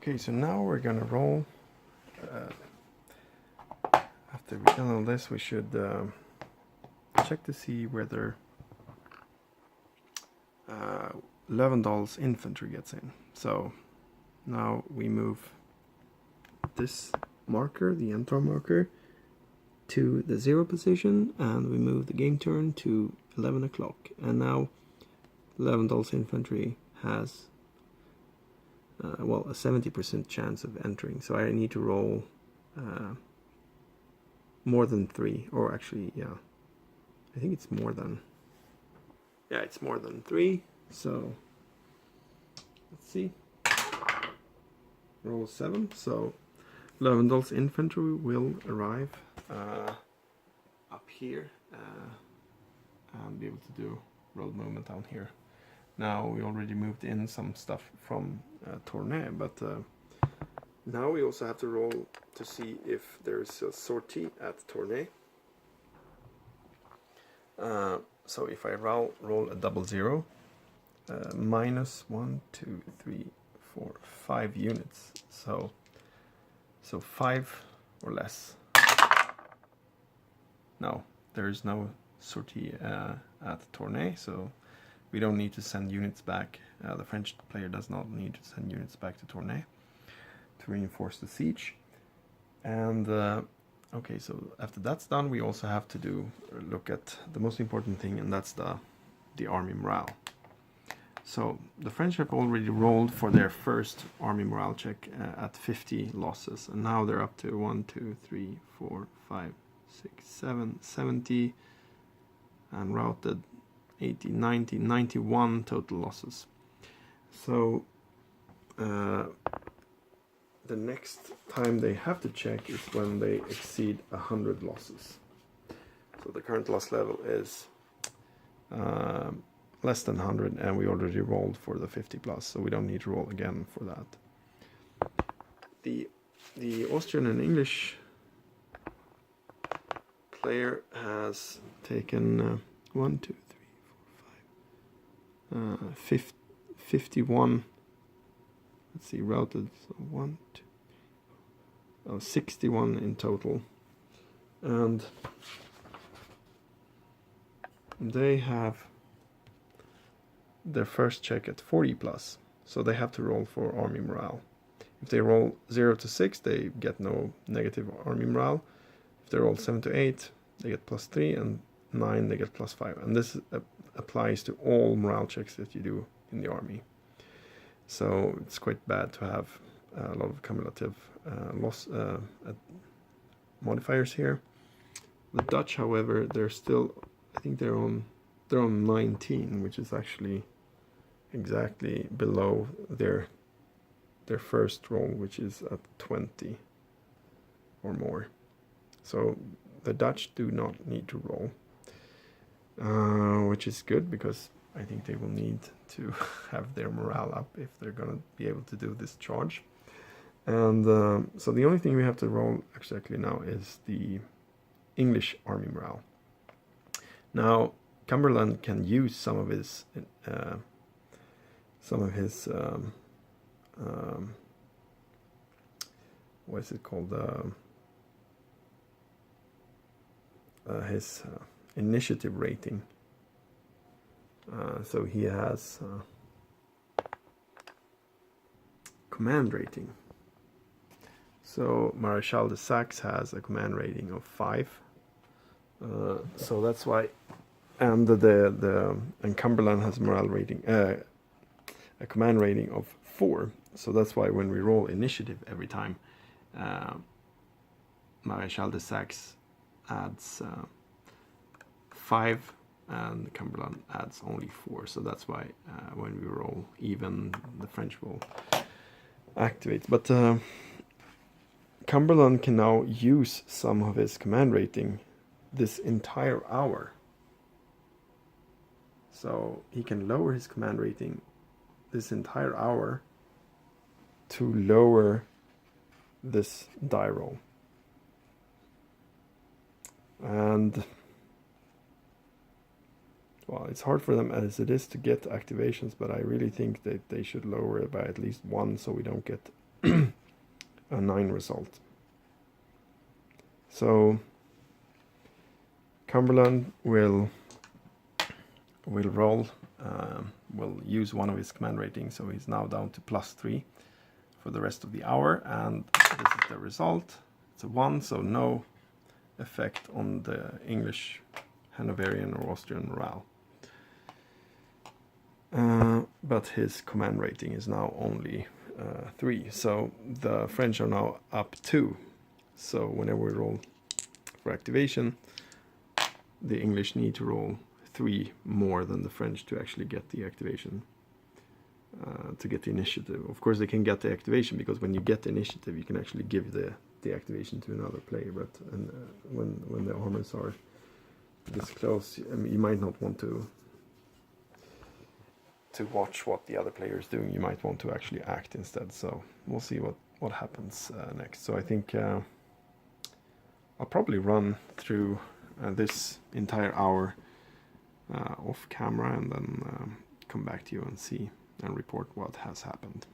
Okay, so now we're gonna roll. After we've done all this, we should check to see whether Löwendal's infantry gets in. So now we move this marker, the enter marker, to the 0 position, and we move the game turn to 11 o'clock. And now Löwendal's infantry has well, a 70% chance of entering. So I need to roll more than 3, or actually, yeah, I think it's more than, yeah, it's more than 3. So let's see, roll 7. So Löwendal's infantry will arrive up here and be able to do road movement down here. Now we already moved in some stuff from Tournai, but now we also have to roll to see if there's a sortie at Tournai. So if I roll a double 0, minus 1, 2, 3, 4, 5 units. So 5 or less. No, there is no sortie at Tournai, so we don't need to send units back. The French player does not need to send units back to Tournai to reinforce the siege. And okay, so after that's done, we also have to look at the most important thing, and that's the army morale. So the French have already rolled for their first army morale check at 50 losses, and now they're up to 1, 2, 3, 4, 5, 6, 7, 70, and routed 80, 90, 91 total losses. So the next time they have to check is when they exceed 100 losses. So the current loss level is less than 100, and we already rolled for the 50 plus, so we don't need to roll again for that. The Austrian and English player has taken 1, 2, 3, 4, 5, 51. Let's see, routed, so 1, 2, 61 in total, and they have their first check at 40 plus, so they have to roll for army morale. If they roll 0 to 6, they get no negative army morale. If they roll 7 to 8, they get plus 3, and 9 they get plus 5. And this applies to all morale checks that you do in the army. So it's quite bad to have a lot of cumulative loss modifiers here. The Dutch, however, they're still, I think they're on 19, which is actually exactly below their first roll, which is at 20 or more. So the Dutch do not need to roll, which is good, because I think they will need to have their morale up if they're going to be able to do this charge. And so the only thing we have to roll exactly now is the English army morale. Now Cumberland can use some of his what is it called, his initiative rating. So he has command rating. So Maréchal de Saxe has a command rating of 5. So that's why, and and Cumberland has a morale rating, a command rating of 4. So that's why when we roll initiative every time, Maréchal de Saxe adds 5, and Cumberland adds only 4. So that's why when we roll even, the French will activate. But Cumberland can now use some of his command rating this entire hour. So he can lower his command rating this entire hour to lower this die roll. And well, it's hard for them as it is to get activations, but I really think that they should lower it by at least 1, so we don't get a 9 result. So Cumberland will roll, will use one of his command ratings, so he's now down to +3 for the rest of the hour, and this is the result. It's a 1, so no effect on the English, Hanoverian or Austrian morale. But his command rating is now only 3, so the French are now up 2. So whenever we roll for activation, the English need to roll 3 more than the French to actually get the activation, to get the initiative. Of course they can get the activation, because when you get the initiative you can actually give the activation to another player, but when the armies are this close, I mean, you might not want to watch what the other player is doing. You might want to actually act instead. So we'll see what happens next. So I think I'll probably run through this entire hour off camera, and then come back to you and see and report what has happened.